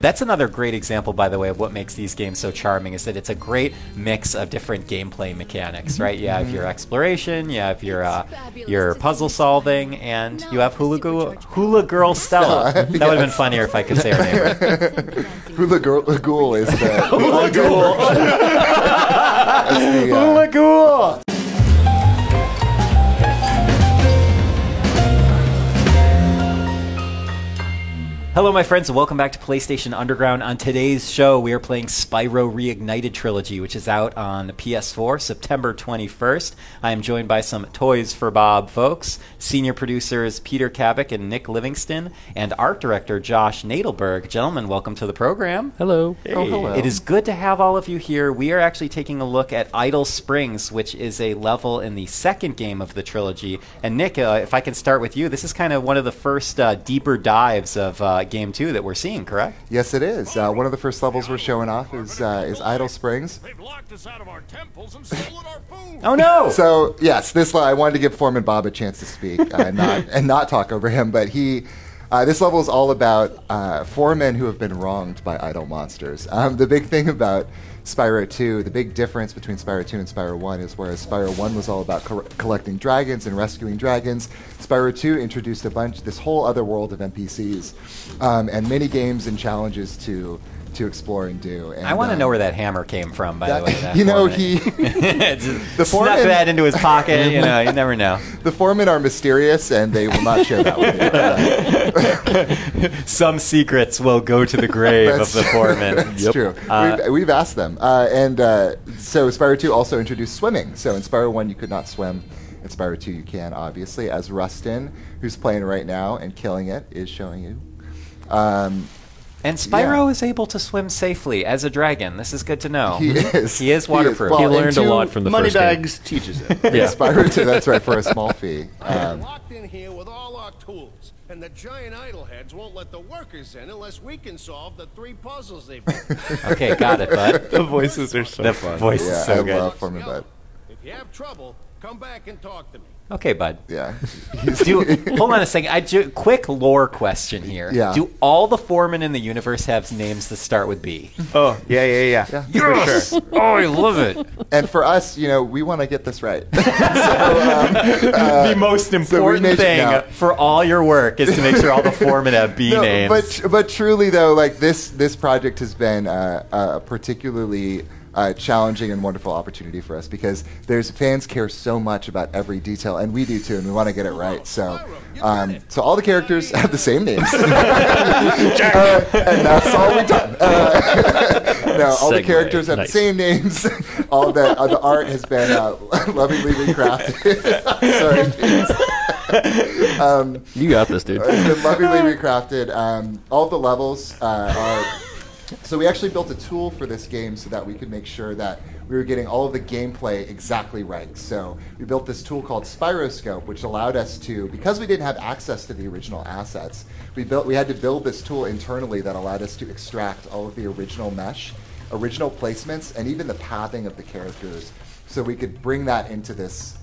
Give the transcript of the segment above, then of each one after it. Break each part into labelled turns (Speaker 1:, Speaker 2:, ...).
Speaker 1: That's another great example, by the way, of what makes these games so charming, is that it's a great mix of different gameplay mechanics, right? You have your exploration, you have your puzzle solving, and you have Hula Girl Stella. That would have been funnier if I could say her name right.
Speaker 2: Hula Ghoul is the...
Speaker 1: Hula Ghoul! Hula Ghoul! Hello, my friends, and welcome back to PlayStation Underground. On today's show, we are playing Spyro Reignited Trilogy, which is out on PS4, September 21st. I am joined by some Toys for Bob folks, senior producers Peter Kavik and Nick Livingston, and art director Josh Nadelberg. Gentlemen, welcome to the program.
Speaker 3: Hello.
Speaker 1: Hey.
Speaker 2: Oh, hello.
Speaker 1: It is good to have all of you here. We are actually taking a look at Idle Springs, which is a level in the second game of the trilogy. And Nick, if I can start with you, this is kind of one of the first deeper dives of Game 2 that we're seeing, correct?
Speaker 2: Yes, it is. One of the first levels we're showing off is Idle Springs.
Speaker 4: They've locked us out of our temples and stolen our food.
Speaker 1: Oh no!
Speaker 2: So yes, I wanted to give Foreman Bob a chance to speak and not talk over him, but this level is all about foremen who have been wronged by idle monsters. The big thing about Spyro 2, the big difference between Spyro 2 and Spyro 1 is whereas Spyro 1 was all about collecting dragons and rescuing dragons, Spyro 2 introduced this whole other world of NPCs and mini games and challenges to explore and do. And,
Speaker 1: I want to know where that hammer came from, by the way.
Speaker 2: He
Speaker 1: the snuck that into his pocket. You never know.
Speaker 2: The foremen are mysterious, and they will not share that with you.
Speaker 1: Some secrets will go to the grave of the foreman.
Speaker 2: That's true. We've asked them. So Spyro 2 also introduced swimming. So in Spyro 1, you could not swim. In Spyro 2, you can, obviously, as Rustin, who's playing right now and killing it, is showing you.
Speaker 1: And Spyro is able to swim safely as a dragon. This is good to know.
Speaker 2: He is.
Speaker 1: He is waterproof.
Speaker 3: He learned a lot from the first game.
Speaker 4: Moneybags teaches it.
Speaker 2: Yeah. Spyro 2, that's right, for a small fee.
Speaker 4: We're locked in here with all our tools, and the giant idle heads won't let the workers in unless we can solve the 3 puzzles they've got.
Speaker 1: Okay, got it, bud.
Speaker 3: The voices are so fun.
Speaker 1: Voice is so
Speaker 2: I
Speaker 1: good.
Speaker 2: love Foreman Bud.
Speaker 4: If you have trouble, come back and talk to me.
Speaker 1: Okay, bud.
Speaker 2: Yeah.
Speaker 1: Hold on a second. Quick lore question here.
Speaker 2: Yeah.
Speaker 1: Do all the foremen in the universe have names that start with B?
Speaker 3: Oh, yeah.
Speaker 1: Yes! Sure. Oh, I love it.
Speaker 2: And for us, we want to get this right.
Speaker 1: The most important thing for all your work is to make sure all the foremen have B names.
Speaker 2: But truly, though, this project has been a particularly challenging and wonderful opportunity for us because fans care so much about every detail, and we do too, and we want to get it right. So all the characters have the same names, and that's all we've done. No, all the characters have the same names. All the art has been lovingly recrafted. Sorry.
Speaker 3: You got this, dude.
Speaker 2: It's been lovingly recrafted. All the levels are. So we actually built a tool for this game so that we could make sure that we were getting all of the gameplay exactly right. So we built this tool called Spyroscope, which allowed us to, because we didn't have access to the original assets, we had to build this tool internally that allowed us to extract all of the original mesh, original placements, and even the pathing of the characters, so we could bring that into this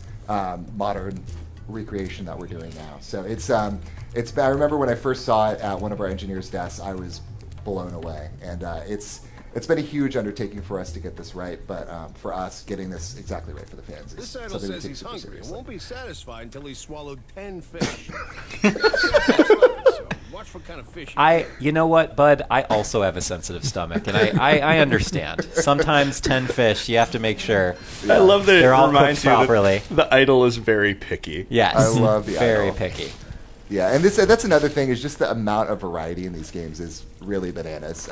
Speaker 2: modern recreation that we're doing now. So I remember when I first saw it at one of our engineers' desks, I was blown away, and it's been a huge undertaking for us to get this right, but for us, getting this exactly right for the fans is
Speaker 4: This idol
Speaker 2: something we
Speaker 4: says
Speaker 2: take
Speaker 4: he's
Speaker 2: super
Speaker 4: hungry and
Speaker 2: seriously.
Speaker 4: won't be satisfied until he's swallowed 10 fish. So watch what kind of fish
Speaker 1: You know what, bud? I also have a sensitive stomach, and I understand. Sometimes 10 fish, you have to make sure
Speaker 3: I love that
Speaker 1: they're
Speaker 3: it
Speaker 1: all
Speaker 3: reminds
Speaker 1: cooked
Speaker 3: you
Speaker 1: properly.
Speaker 3: that the idol is very picky.
Speaker 1: Yes,
Speaker 2: I love the
Speaker 1: very
Speaker 2: idol.
Speaker 1: picky.
Speaker 2: Yeah, and that's another thing, is just the amount of variety in these games is really bananas.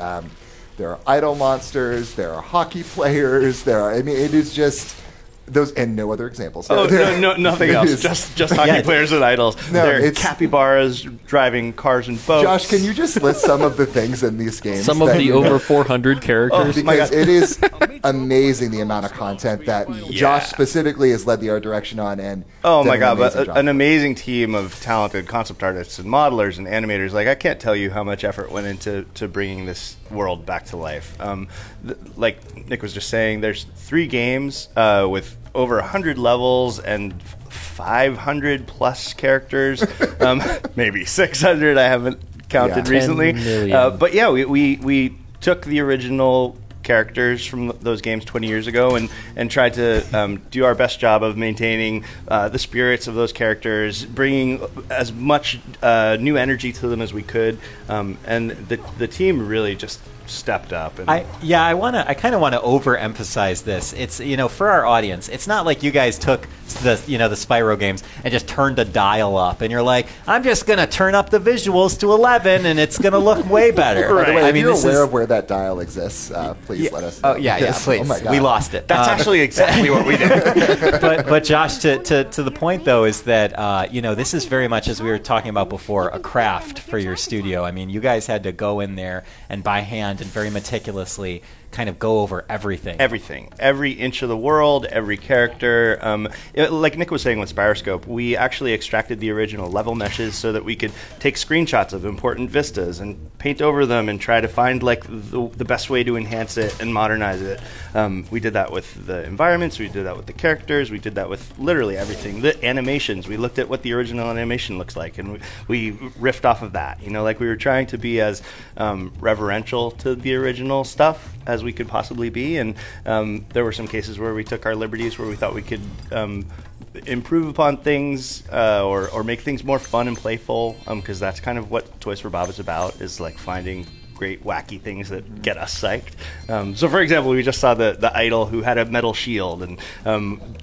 Speaker 2: There are idol monsters, there are hockey players, it is just those, and no other examples.
Speaker 3: Oh, no, nothing else. Just hockey players and idols.
Speaker 2: No,
Speaker 3: There are capybaras driving cars and boats.
Speaker 2: Josh, can you just list some of the things in these games?
Speaker 3: Some of the over 400 characters?
Speaker 2: Because it is amazing the amount of content that Josh specifically has led the art direction on. And
Speaker 5: oh my
Speaker 2: done
Speaker 5: god, but
Speaker 2: job.
Speaker 5: an amazing team of talented concept artists and modelers and animators. Like, I can't tell you how much effort went into bringing this world back to life. Like Nick was just saying, there's 3 games with over 100 levels and 500 plus characters, maybe 600. I haven't counted
Speaker 3: 10
Speaker 5: recently.
Speaker 3: million.
Speaker 5: But yeah, we took the original characters from those games 20 years ago and tried to do our best job of maintaining the spirits of those characters, bringing as much new energy to them as we could, and the team really just stepped up. And
Speaker 1: I kind of want to overemphasize this. It's, for our audience, it's not like you guys took the Spyro games and just turned a dial up and you're like, I'm just going to turn up the visuals to 11 and it's going to look way better.
Speaker 2: By the way, if you're aware of where that dial exists, please let us know.
Speaker 1: Oh yeah, please.
Speaker 2: Oh my God.
Speaker 1: We lost it.
Speaker 5: That's actually exactly what we did.
Speaker 1: but Josh, to the point though, is that this is very much, as we were talking about before, a craft for your studio. I mean, you guys had to go in there and by hand and very meticulously kind of go over everything.
Speaker 5: Every inch of the world, every character. Like Nick was saying with Spyroscope, we actually extracted the original level meshes so that we could take screenshots of important vistas and paint over them and try to find like the best way to enhance it and modernize it. We did that with the environments, we did that with the characters, we did that with literally everything. The animations, we looked at what the original animation looks like and we riffed off of that. Like we were trying to be as reverential to the original stuff as we could possibly be, and there were some cases where we took our liberties where we thought we could improve upon things or make things more fun and playful, because that's kind of what Toys for Bob is about, is like finding great wacky things that get us psyched. So for example, we just saw the idol who had a metal shield, and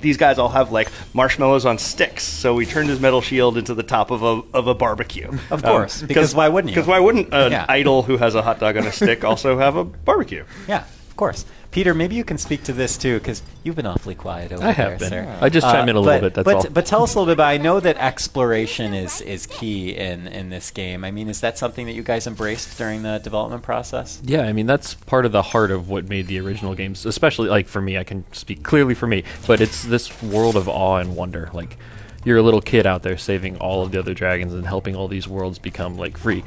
Speaker 5: these guys all have like marshmallows on sticks, so we turned his metal shield into the top of a barbecue.
Speaker 1: Of course, because why wouldn't you?
Speaker 5: Because why wouldn't an idol who has a hot dog on a stick also have a barbecue?
Speaker 1: Yeah, of course. Peter, maybe you can speak to this too, because you've been awfully quiet over there.
Speaker 3: I have been.
Speaker 1: Sir.
Speaker 3: I just chime in a little bit, that's all.
Speaker 1: But tell us a little bit about, I know that exploration is key in this game. I mean, is that something that you guys embraced during the development process?
Speaker 3: Yeah, I mean, that's part of the heart of what made the original games, especially, like, for me, I can speak clearly for me, but it's this world of awe and wonder. Like, you're a little kid out there saving all of the other dragons and helping all these worlds become, like, free.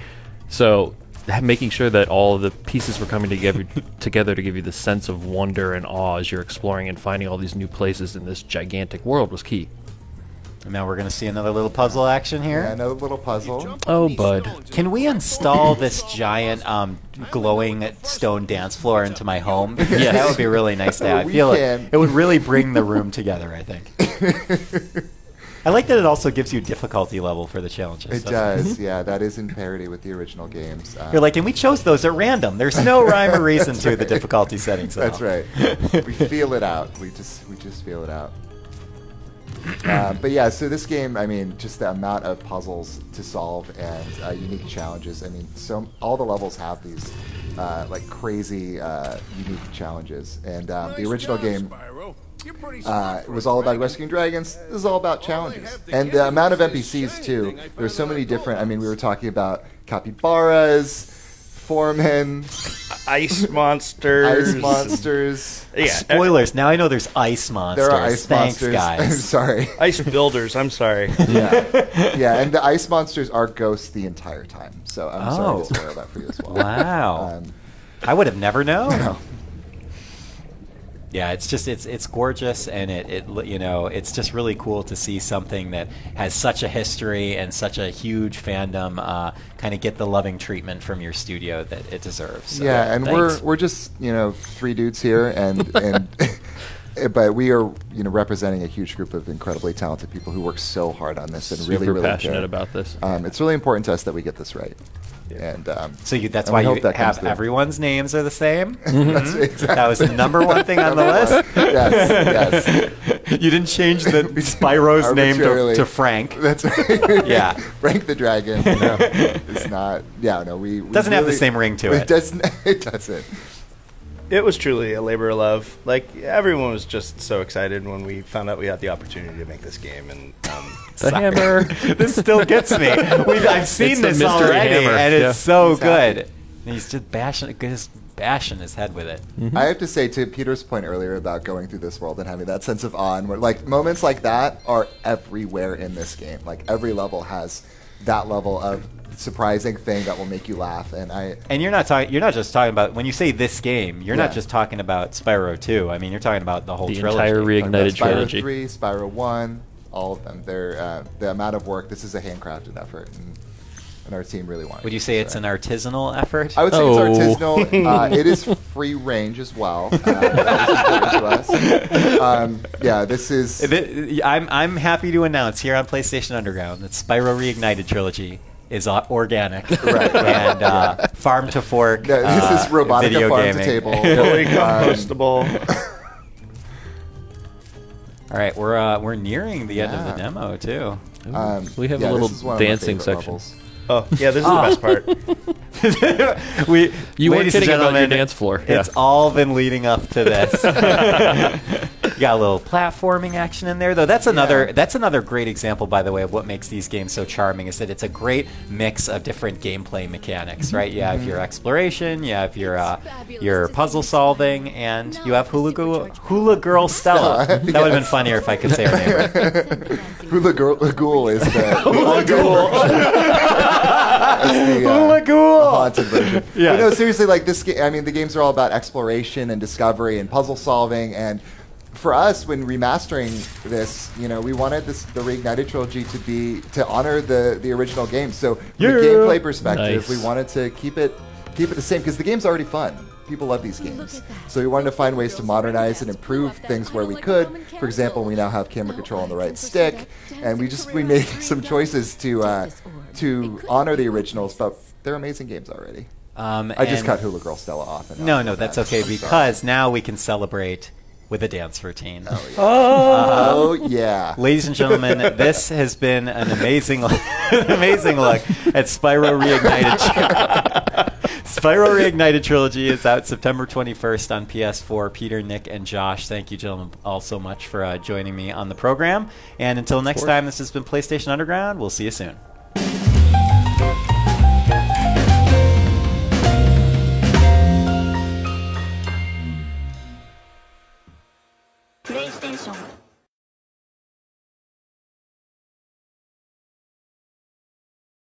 Speaker 3: So making sure that all of the pieces were coming together to give you the sense of wonder and awe as you're exploring and finding all these new places in this gigantic world was key.
Speaker 1: And now we're going to see another little puzzle action here.
Speaker 2: Yeah, another little puzzle.
Speaker 3: Oh, bud.
Speaker 1: Can we install this giant glowing stone dance floor into my home? Yeah, that would be really nice to have. I feel it would really bring the room together, I think. I like that it also gives you difficulty level for the challenges.
Speaker 2: It does, yeah. That is in parity with the original games.
Speaker 1: You're like, and we chose those at random. There's no rhyme or reason to the difficulty settings.
Speaker 2: That's right. We feel it out. We just feel it out. But yeah, so this game, I mean, just the amount of puzzles to solve and unique challenges. I mean, so all the levels have these like crazy unique challenges. And the original game, it was all about rescuing dragons. This is all about challenges. And the amount of NPCs, too. There are so many different, I mean, we were talking about capybaras, foremen,
Speaker 5: ice monsters.
Speaker 2: Yeah.
Speaker 1: Spoilers. Now I know there's ice monsters.
Speaker 2: There are ice monsters.
Speaker 1: Guys.
Speaker 2: I'm sorry.
Speaker 5: Ice builders. I'm sorry.
Speaker 2: Yeah, and the ice monsters are ghosts the entire time. So I'm sorry to spoil that for you as well.
Speaker 1: Wow. I would have never known.
Speaker 2: No.
Speaker 1: Yeah, it's just it's gorgeous, and it's just really cool to see something that has such a history and such a huge fandom kind of get the loving treatment from your studio that it deserves. So,
Speaker 2: yeah, and
Speaker 1: thanks.
Speaker 2: we're just three dudes here, and but we are representing a huge group of incredibly talented people who work so hard on this and
Speaker 3: Super
Speaker 2: really
Speaker 3: passionate
Speaker 2: care.
Speaker 3: about this.
Speaker 2: It's really important to us that we get this right. And
Speaker 1: so that's why you have everyone's names are the same.
Speaker 2: That's exactly.
Speaker 1: That was the number one thing on the list.
Speaker 2: Yes.
Speaker 1: You didn't change the Spyro's name to Frank.
Speaker 2: That's right.
Speaker 1: Yeah,
Speaker 2: Frank the Dragon. No, it's not. Yeah, no, we
Speaker 1: doesn't have the same ring to it.
Speaker 2: It doesn't. It doesn't.
Speaker 5: It was truly a labor of love. Like, everyone was just so excited when we found out we had the opportunity to make this game. And
Speaker 3: the hammer.
Speaker 1: This still gets me. I've seen this already,
Speaker 3: hammer.
Speaker 1: And it's so good. And he's just bashing his head with it.
Speaker 2: Mm-hmm. I have to say, to Peter's point earlier about going through this world and having that sense of awe, and like moments like that are everywhere in this game. Like, every level has that level of surprising thing that will make you laugh, and you're not just talking about, when you say this game, you're not just talking about Spyro 2. I mean, you're talking about the whole trilogy.
Speaker 3: Entire Reignited Trilogy.
Speaker 2: Spyro 3, Spyro 1, all of them. They're the amount of work. This is a handcrafted effort. And and our team really wanted.
Speaker 1: Would you say it's an artisanal effort?
Speaker 2: I would say
Speaker 3: Oh.
Speaker 2: it's artisanal. It is free range as well. That was important to us. Yeah, this is.
Speaker 1: I'm happy to announce here on PlayStation Underground that Spyro Reignited Trilogy is organic
Speaker 2: Right.
Speaker 1: and farm to fork.
Speaker 2: No, this is Robotica
Speaker 1: video
Speaker 2: farm
Speaker 1: gaming.
Speaker 2: to table.
Speaker 5: Fully compostable.
Speaker 1: All right, we're nearing the end of the
Speaker 2: Yeah.
Speaker 1: demo too.
Speaker 3: We have
Speaker 2: yeah,
Speaker 3: a little
Speaker 2: this is one of my
Speaker 3: dancing
Speaker 2: favorite
Speaker 3: section.
Speaker 2: levels.
Speaker 5: Oh, yeah, this is the best part.
Speaker 3: You weren't
Speaker 1: ladies and
Speaker 3: kidding about your
Speaker 1: gentlemen,
Speaker 3: dance floor.
Speaker 1: It's all been leading up to this. You got a little platforming action in there, though. That's another great example, by the way, of what makes these games so charming. Is that it's a great mix of different gameplay mechanics, right? You have your exploration, you have your puzzle solving, and you have Hula Girl Stella. That would have been funnier if I could say her name.
Speaker 2: Hula Ghoul is the
Speaker 1: Hula Ghoul.
Speaker 2: Hula
Speaker 1: Ghoul.
Speaker 2: haunted version.
Speaker 1: Yes.
Speaker 2: But no, seriously, like this game. I mean, the games are all about exploration and discovery and puzzle solving. And for us, when remastering this, we wanted the Reignited Trilogy to honor the original game. So from a gameplay perspective,
Speaker 3: Nice.
Speaker 2: we wanted to keep it the same because the game's already fun. People love these games. So we wanted to find ways to modernize and improve things where we could. For example, we now have camera control on the right stick, and we made some choices to honor the originals, but they're amazing games already. I just cut Hula Girl Stella off. And
Speaker 1: No, that's okay because now we can celebrate with a dance routine.
Speaker 2: Oh, yeah. Oh, yeah.
Speaker 1: Ladies and gentlemen, this has been an amazing look at Spyro Reignited. Spyro Reignited Trilogy is out September 21st on PS4. Peter, Nick, and Josh, thank you, gentlemen, all so much for joining me on the program. And until next time, this has been PlayStation Underground. We'll see you soon.
Speaker 6: PlayStation